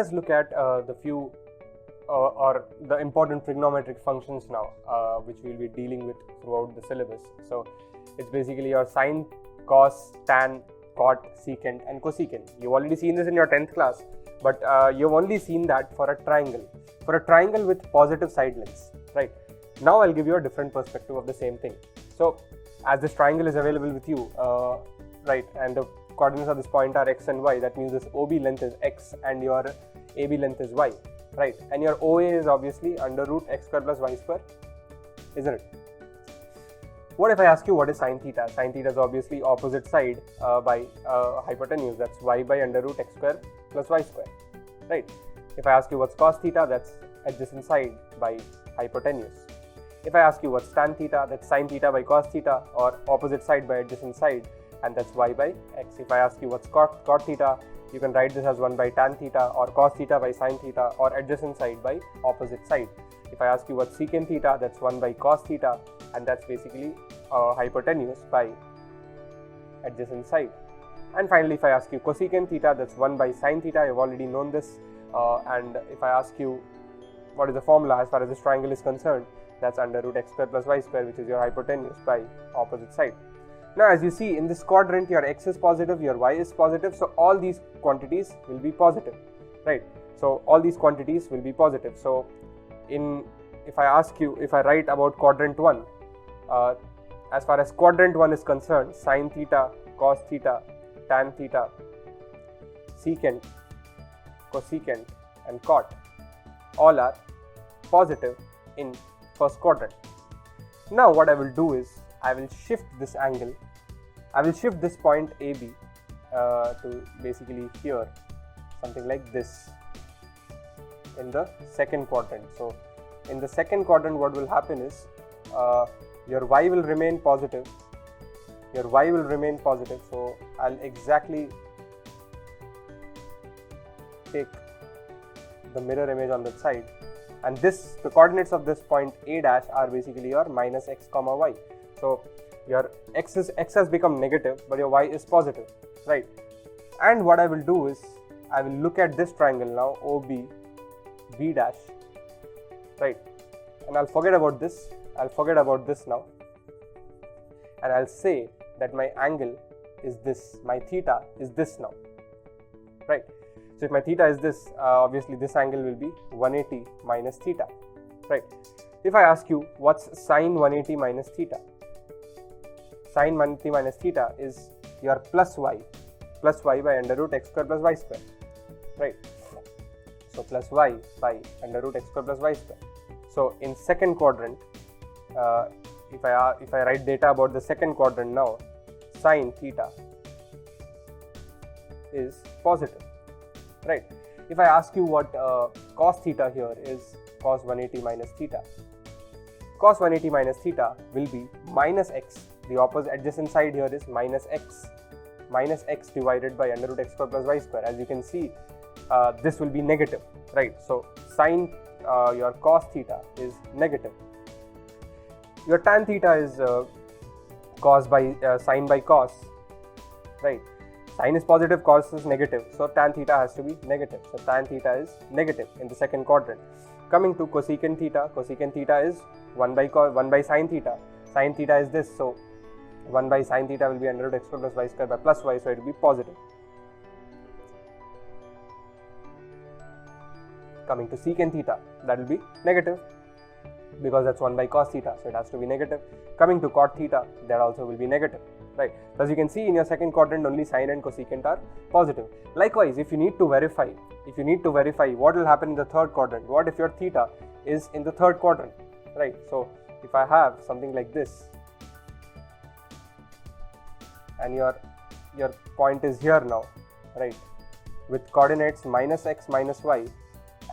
us look at the few or the important trigonometric functions now, which we'll be dealing with throughout the syllabus. So it's basically your sine, cos, tan, cot, secant and cosecant. You've already seen this in your 10th class, but you've only seen that for a triangle with positive side lengths, right? Now I'll give you a different perspective of the same thing. So as this triangle is available with you, right, and the coordinates of this point are x and y, that means this OB length is x and your AB length is y, right? And your OA is obviously under root x square plus y square, isn't it? What if I ask you what is sine theta? Sine theta is obviously opposite side by hypotenuse, that's y by under root x square plus y square, right? If I ask you what's cos theta, that's adjacent side by hypotenuse. If I ask you what's tan theta, that's sine theta by cos theta, or opposite side by adjacent side, and that's y by x. If I ask you what's cot theta, you can write this as 1 by tan theta, or cos theta by sine theta, or adjacent side by opposite side. If I ask you what's secant theta, that's 1 by cos theta, and that's basically hypotenuse by adjacent side. And finally, if I ask you cosecant theta, that's 1 by sine theta. You've already known this. And if I ask you what is the formula as far as this triangle is concerned, that's under root x square plus y square, which is your hypotenuse by opposite side. Now, as you see in this quadrant, your x is positive, your y is positive, so all these quantities will be positive, right? So all these quantities will be positive. So if I write about quadrant 1, as far as quadrant 1 is concerned, sine theta, cos theta, tan theta, secant, cosecant and cot all are positive in first quadrant. Now what I will do is I will shift this angle, I will shift this point AB to basically here, something like this in the second quadrant. So in the second quadrant, what will happen is your y will remain positive, so I'll exactly take the mirror image on that side, and the coordinates of this point A dash are basically your minus x comma y. So your x has become negative, but your y is positive, right? And what I will do is I will look at this triangle now, OB B dash, right? And I'll forget about this now, and I'll say that my angle is this, my theta is this now, right? So if my theta is this, obviously this angle will be 180 minus theta, right? If I ask you what's sine 180 minus theta, sine 180 minus theta is your plus y by under root x square plus y square, right? So plus y by under root x square plus y square. So in second quadrant, if I write data about the second quadrant now, sine theta is positive, right? If I ask you what cos theta here is, cos 180 minus theta. Cos 180 minus theta will be minus x. The opposite adjacent side here is minus x divided by under root x square plus y square. As you can see, this will be negative, right? So sine your cos theta is negative. Your tan theta is sine by cos, right? Sine is positive, cos is negative, so tan theta has to be negative. So tan theta is negative in the second quadrant. Coming to cosecant theta is 1 by sine theta. Sine theta is this, so 1 by sine theta will be under root x square plus y square by plus y, so it will be positive. Coming to secant theta, that will be negative because that's 1 by cos theta, so it has to be negative. Coming to cot theta, that also will be negative, right? So as you can see, in your second quadrant only sine and cosecant are positive. Likewise, if you need to verify what will happen in the third quadrant, what if your theta is in the third quadrant, right? So if I have something like this, and your point is here now, right, with coordinates minus x minus y,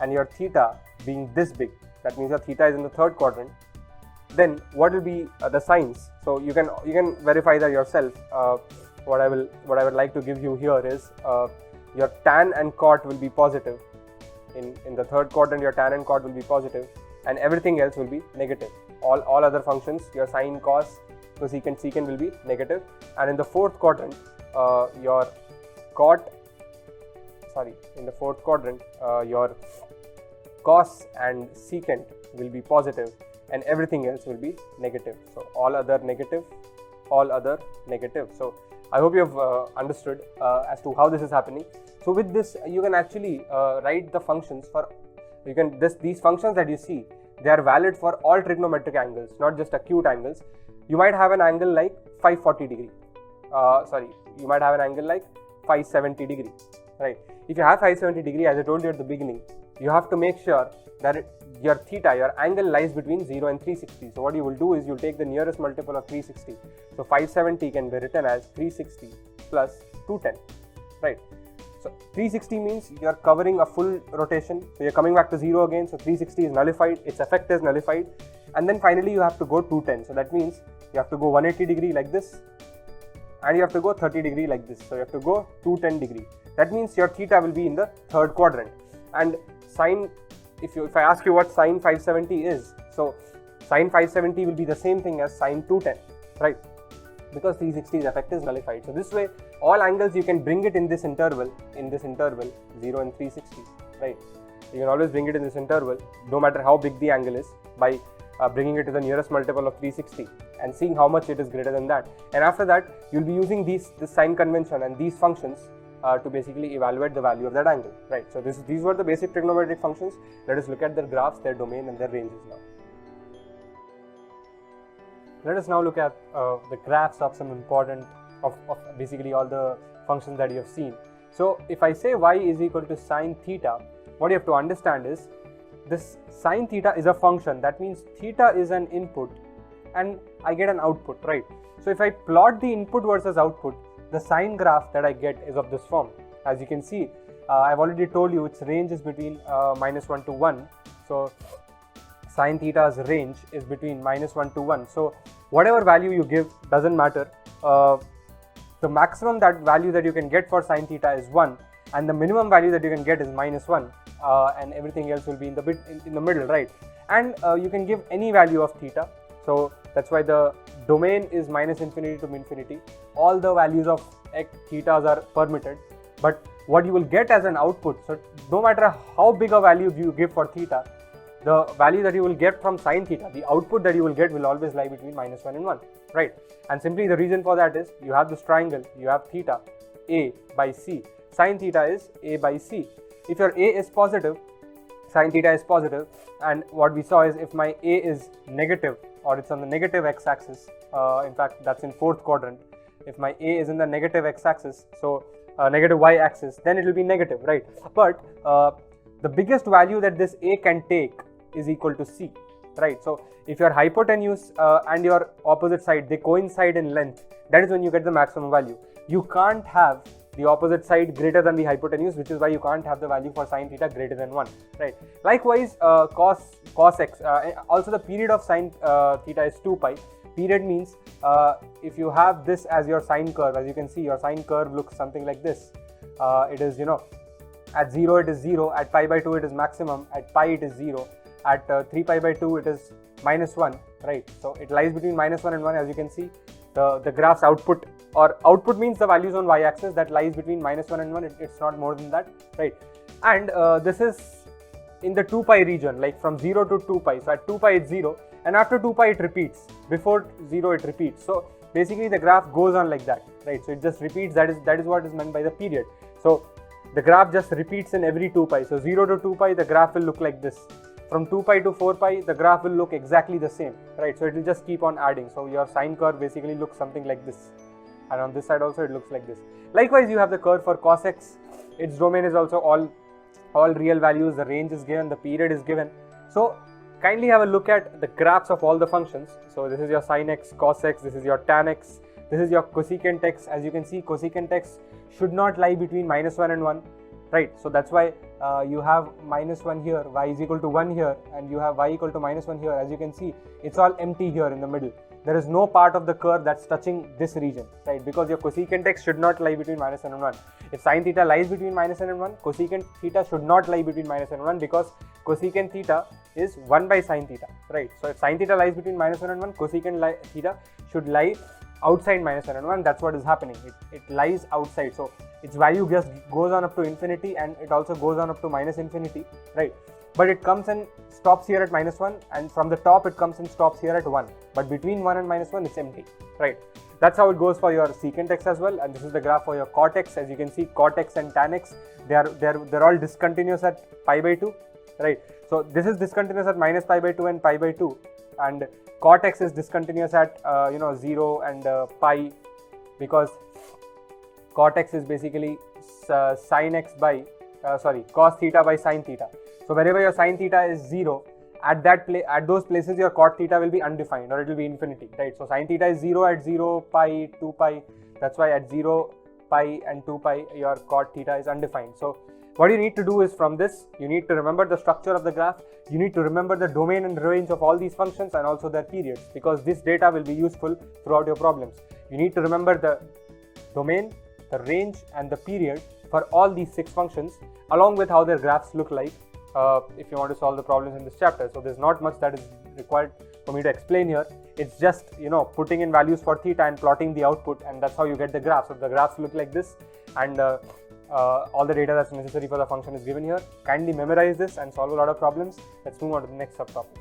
and your theta being this big, that means your theta is in the third quadrant, then what will be the signs? So you can verify that yourself. What I would like to give you here is your tan and cot will be positive. In the third quadrant, your tan and cot will be positive, and everything else will be negative. All other functions, your sine, cos, cosecant, secant will be negative, and in the fourth quadrant, your cot, your cos and secant will be positive and everything else will be negative. So all other negative. So I hope you have understood as to how this is happening. So with this, you can actually write the functions for, these functions that you see, they are valid for all trigonometric angles, not just acute angles. You might have an angle like 540 degree. You might have an angle like 570 degree, right? If you have 570 degree, as I told you at the beginning, you have to make sure that your theta, your angle lies between 0 and 360. So what you will do is you'll take the nearest multiple of 360. So 570 can be written as 360 plus 210, right? So 360 means you're covering a full rotation. So you're coming back to 0 again. So 360 is nullified, its effect is nullified. And then finally you have to go 210. So that means you have to go 180 degree like this, and you have to go 30 degree like this. So you have to go 210 degree. That means your theta will be in the third quadrant. And sine, if I ask you what sine 570 is, so sine 570 will be the same thing as sine 210, right? Because 360's effect is nullified. So this way, all angles you can bring it in this interval, 0 and 360, right? You can always bring it in this interval, no matter how big the angle is, by bringing it to the nearest multiple of 360 and seeing how much it is greater than that. And after that, you'll be using this sign convention and these functions to basically evaluate the value of that angle, right? So these were the basic trigonometric functions. Let us look at their graphs, their domain and their ranges now. Let us now look at the graphs of some important, of basically all the functions that you have seen. So if I say y is equal to sine theta, what you have to understand is this sine theta is a function. That means theta is an input and I get an output, right? So if I plot the input versus output, the sine graph that I get is of this form. As you can see, I've already told you its range is between -1 to 1. So sine theta's range is between -1 to 1. So whatever value you give doesn't matter. The maximum value that you can get for sine theta is 1, and the minimum value that you can get is -1, and everything else will be in the middle, right? And you can give any value of theta. So that's why the domain is -infinity to infinity. All the values of thetas are permitted, but what you will get as an output, so no matter how big a value you give for theta, the value that you will get from sine theta, the output that you will get will always lie between -1 and 1, right? And simply the reason for that is you have this triangle, you have theta a by c. Sine theta is a by c. If your a is positive, sine theta is positive, and what we saw is if my a is negative or it's on the negative x-axis, in fact that's in fourth quadrant, if my a is in the negative x-axis, so negative y-axis, then it will be negative, right? But the biggest value that this a can take is equal to c, right? So if your hypotenuse and your opposite side, they coincide in length, that is when you get the maximum value. You can't have the opposite side greater than the hypotenuse, which is why you can't have the value for sine theta greater than 1, right? Likewise, cos x, also the period of sine theta is 2 pi. Period means if you have this as your sine curve, as you can see, your sine curve looks something like this. It is, at 0 it is 0, at pi by 2 it is maximum, at pi it is 0, at 3 pi by 2 it is -1, right? So it lies between -1 and 1, as you can see. The graph's output, or output means the values on y-axis, that lies between -1 and 1, it's not more than that, right? And this is in the 2 pi region, like from 0 to 2 pi. So at 2 pi it's 0, and after 2 pi it repeats, before 0 it repeats. So basically the graph goes on like that, right? So it just repeats. That is what is meant by the period. So the graph just repeats in every 2 pi. So 0 to 2 pi, the graph will look like this. From 2 pi to 4 pi, the graph will look exactly the same, right? So it will just keep on adding. So your sine curve basically looks something like this, and on this side also it looks like this. Likewise, you have the curve for cos x. Its domain is also all real values. The range is given, the period is given. So kindly have a look at the graphs of all the functions. So this is your sine x, cos x, this is your tan x, this is your cosecant x. As you can see, cosecant x should not lie between -1 and 1, right? So that's why you have -1 here, y is equal to 1 here, and you have y equal to -1 here. As you can see, it's all empty here in the middle. There is no part of the curve that's touching this region, right? Because your cosecant x should not lie between -1 and 1. If sine theta lies between -1 and 1, cosecant theta should not lie between -1 and 1, because cosecant theta is 1 by sine theta, right? So if sine theta lies between -1 and 1, cosecant theta should lie outside minus 1 and 1. That's what is happening. It lies outside. So its value just goes on up to infinity, and it also goes on up to minus infinity, right? But it comes and stops here at minus 1, and from the top it comes and stops here at 1. But between 1 and minus 1 it's empty, right? That's how it goes for your secant x as well. And this is the graph for your cot x. As you can see, cot x and tan x, they're all discontinuous at pi by 2, right? So this is discontinuous at minus pi by 2 and pi by 2, and cot x is discontinuous at 0 and pi, because cot x is basically sine x by cos theta by sine theta. So wherever your sine theta is 0, at those places your cot theta will be undefined, or it will be infinity, right? So sine theta is 0 at 0, pi, 2 pi. That's why at 0, pi and 2 pi your cot theta is undefined. So what you need to do is, from this, you need to remember the structure of the graph, you need to remember the domain and range of all these functions and also their periods, because this data will be useful throughout your problems. You need to remember the domain, the range and the period for all these 6 functions, along with how their graphs look like, if you want to solve the problems in this chapter. So there's not much that is required for me to explain here. It's just putting in values for theta and plotting the output, and that's how you get the graph. So the graphs look like this, and all the data that's necessary for the function is given here. Kindly memorize this and solve a lot of problems. Let's move on to the next subtopic.